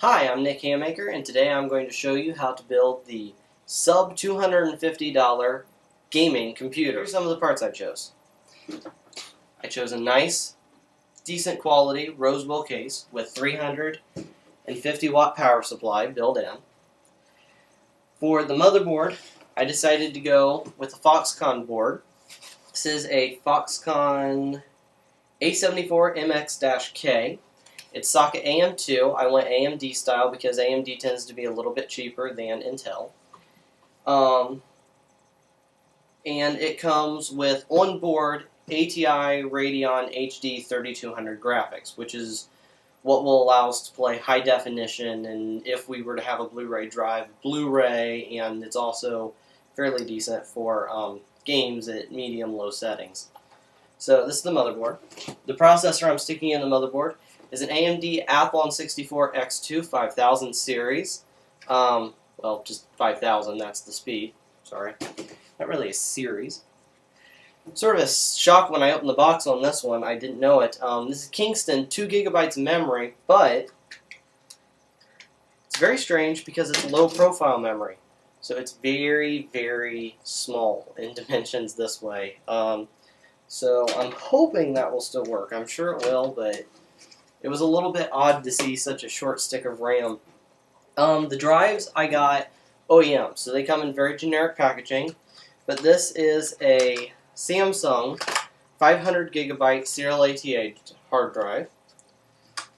Hi, I'm Nick Hammaker, and today I'm going to show you how to build the sub $250 gaming computer. Here's some of the parts I chose. I chose a nice, decent quality Rosewill case with 350 watt power supply built in. For the motherboard, I decided to go with a Foxconn board. This is a Foxconn A74 MX-K. It's socket AM2. I went AMD style because AMD tends to be a little bit cheaper than Intel. And it comes with onboard ATI Radeon HD 3200 graphics, which is what will allow us to play high definition, and if we were to have a Blu-ray drive, Blu-ray, and it's also fairly decent for games at medium-low settings. So this is the motherboard. The processor I'm sticking in the motherboard is an AMD Athlon 64 X2 5000 series. Well, just 5000, that's the speed. Sorry. Not really a series. Sort of a shock when I opened the box on this one. I didn't know it. This is Kingston, 2 gigabytes of memory, but it's very strange because it's low profile memory. So it's very, very small in dimensions this way. So I'm hoping that will still work. I'm sure it will, but it was a little bit odd to see such a short stick of RAM. The drives I got OEM, so they come in very generic packaging, but this is a Samsung 500 gigabyte serial ATA hard drive.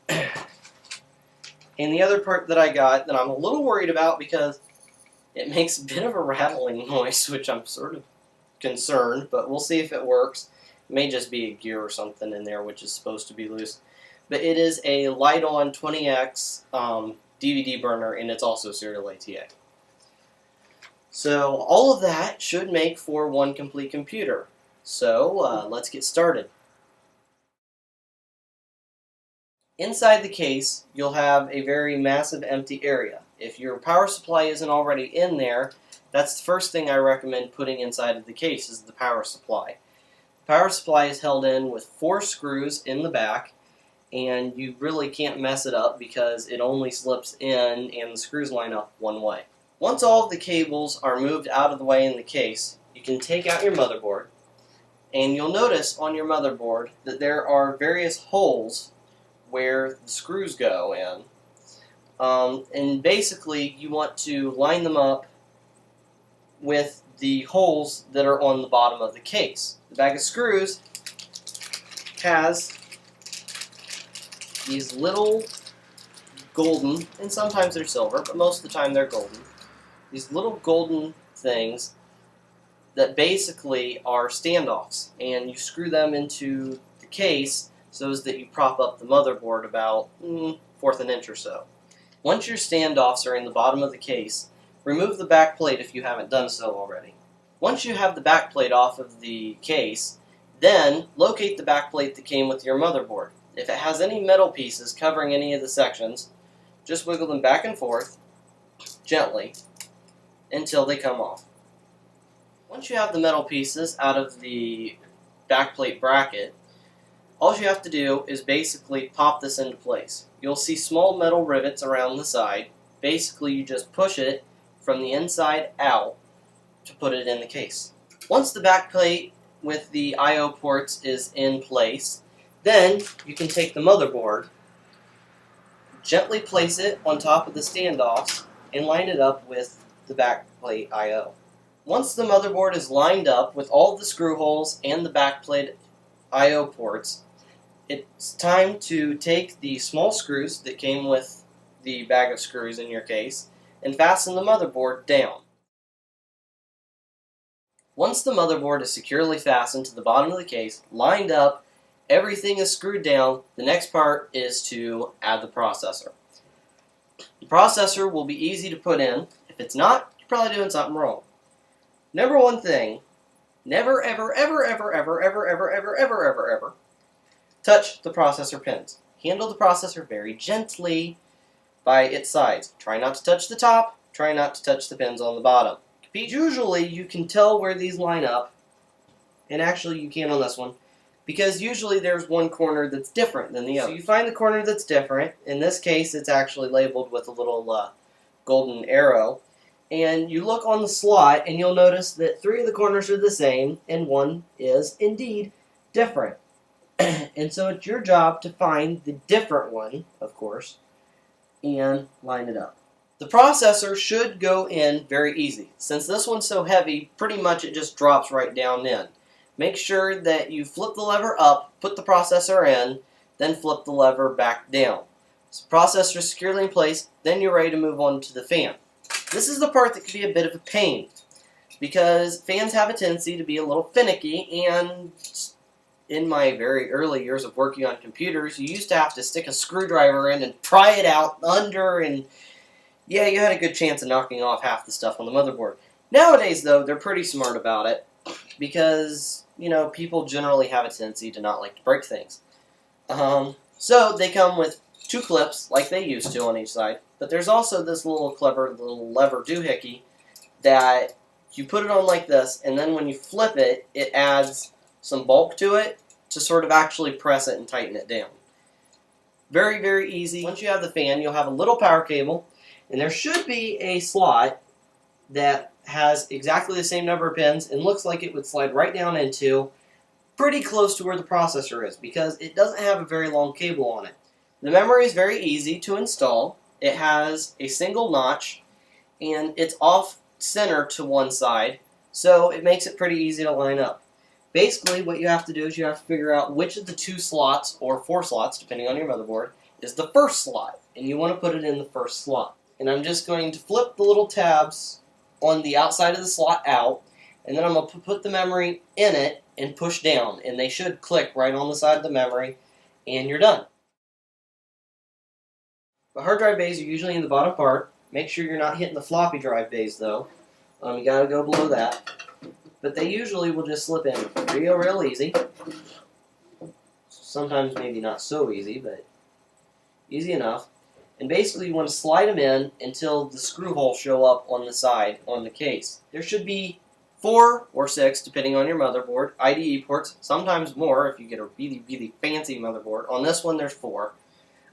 And the other part that I got that I'm a little worried about because it makes a bit of a rattling noise, which I'm sort of concerned, but we'll see if it works. It may just be a gear or something in there which is supposed to be loose. But it is a LITE-ON 20X DVD burner, and it's also serial ATA. So all of that should make for one complete computer. So let's get started. Inside the case, you'll have a very massive empty area. If your power supply isn't already in there, that's the first thing I recommend putting inside of the case is the power supply. The power supply is held in with 4 screws in the back, and you really can't mess it up because it only slips in and the screws line up one way. Once all of the cables are moved out of the way in the case, you can take out your motherboard, and you'll notice on your motherboard that there are various holes where the screws go in. And basically you want to line them up with the holes that are on the bottom of the case. The bag of screws has these little golden, and sometimes they're silver, but most of the time they're golden. These little golden things that basically are standoffs, and you screw them into the case so as that you prop up the motherboard about 1/4 an inch or so. Once your standoffs are in the bottom of the case, remove the back plate if you haven't done so already. Once you have the back plate off of the case, then locate the back plate that came with your motherboard. If it has any metal pieces covering any of the sections, just wiggle them back and forth gently until they come off. Once you have the metal pieces out of the backplate bracket, all you have to do is basically pop this into place. You'll see small metal rivets around the side. Basically, you just push it from the inside out to put it in the case. Once the backplate with the I/O ports is in place, then you can take the motherboard, gently place it on top of the standoffs, and line it up with the backplate I/O. Once the motherboard is lined up with all the screw holes and the backplate I/O ports, it's time to take the small screws that came with the bag of screws in your case and fasten the motherboard down. Once the motherboard is securely fastened to the bottom of the case, lined up, everything is screwed down, the next part is to add the processor. The processor will be easy to put in. If it's not, you're probably doing something wrong. Number one thing, never ever ever ever ever ever ever ever ever ever ever touch the processor pins. Handle the processor very gently by its sides. Try not to touch the top, try not to touch the pins on the bottom. Usually you can tell where these line up, and actually you can on this one. because usually there's one corner that's different than the other. So you find the corner that's different. In this case, it's actually labeled with a little golden arrow. And you look on the slot, and you'll notice that 3 of the corners are the same, and 1 is indeed different. And so it's your job to find the different one, of course, and line it up. The processor should go in very easy. Since this one's so heavy, pretty much it just drops right down in. Make sure that you flip the lever up, put the processor in, then flip the lever back down. So the processor is securely in place, then you're ready to move on to the fan. This is the part that can be a bit of a pain, because fans have a tendency to be a little finicky, and in my very early years of working on computers, you used to have to stick a screwdriver in and pry it out under, and yeah, you had a good chance of knocking off half the stuff on the motherboard. Nowadays, though, they're pretty smart about it, because, you know, people generally have a tendency to not like to break things. So they come with 2 clips, like they used to on each side, but there's also this little clever little lever doohickey that you put it on like this, and then when you flip it, it adds some bulk to it to sort of actually press it and tighten it down. Very, very easy. Once you have the fan, you'll have a little power cable, and there should be a slot that has exactly the same number of pins and looks like it would slide right down into pretty close to where the processor is, because it doesn't have a very long cable on it. The memory is very easy to install. It has a single notch, and it's off center to one side, so it makes it pretty easy to line up. Basically, what you have to do is you have to figure out which of the 2 slots, or 4 slots, depending on your motherboard, is the first slot, and you want to put it in the first slot. And I'm just going to flip the little tabs on the outside of the slot out, and then I'm going to put the memory in it and push down, and they should click right on the side of the memory, and you're done. The hard drive bays are usually in the bottom part. Make sure you're not hitting the floppy drive bays, though. You got to go below that. But they usually will just slip in real easy. Sometimes maybe not so easy, but easy enough. And basically you want to slide them in until the screw holes show up on the side on the case. There should be 4 or 6, depending on your motherboard, IDE ports, sometimes more if you get a really fancy motherboard. On this one there's 4.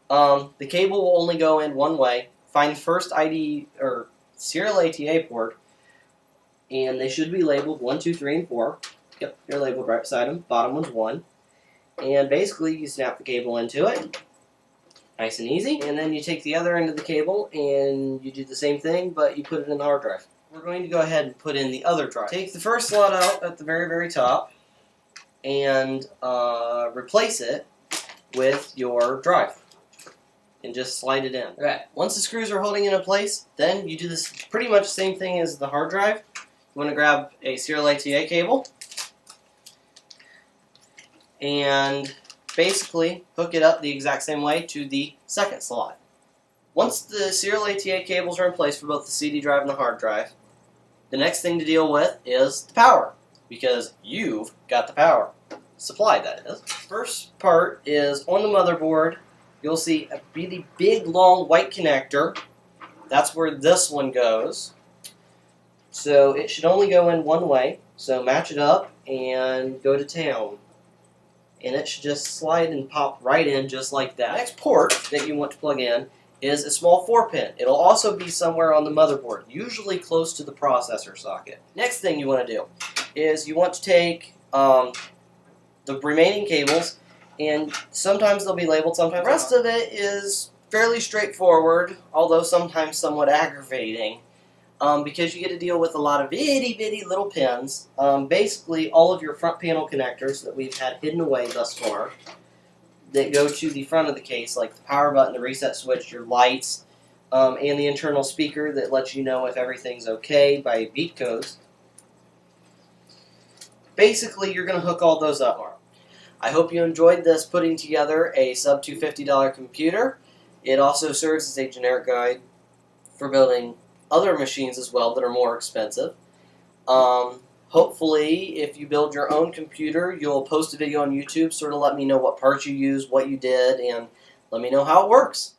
The cable will only go in one way. Find the first IDE or serial ATA port, and they should be labeled 1, 2, 3, and 4. Yep, they're labeled right beside them. Bottom one's 1. And basically you snap the cable into it. Nice and easy. And then you take the other end of the cable and you do the same thing, but you put it in the hard drive. We're going to go ahead and put in the other drive. Take the first slot out at the very top and replace it with your drive. And just slide it in. Okay. Once the screws are holding it in place, then you do this pretty much the same thing as the hard drive. You want to grab a serial ATA cable and basically hook it up the exact same way to the second slot. Once the serial ATA cables are in place for both the CD drive and the hard drive, the next thing to deal with is the power, because you've got the power supply, that is. First part is on the motherboard. You'll see a really big, long white connector. That's where this one goes. So it should only go in one way. So match it up and go to town. And it should just slide and pop right in just like that. The next port that you want to plug in is a small 4-pin. It'll also be somewhere on the motherboard, usually close to the processor socket. Next thing you want to do is you want to take the remaining cables, and sometimes they'll be labeled, sometimes the rest of it is fairly straightforward, although sometimes somewhat aggravating, because you get to deal with a lot of itty-bitty little pins. Basically, all of your front panel connectors that we've had hidden away thus far that go to the front of the case, like the power button, the reset switch, your lights, and the internal speaker that lets you know if everything's okay by beat codes. Basically, you're going to hook all those up. I hope you enjoyed this putting together a sub $250 computer. It also serves as a generic guide for building other machines as well that are more expensive. Hopefully, if you build your own computer, you'll post a video on YouTube, sort of let me know what parts you used, what you did, and let me know how it works.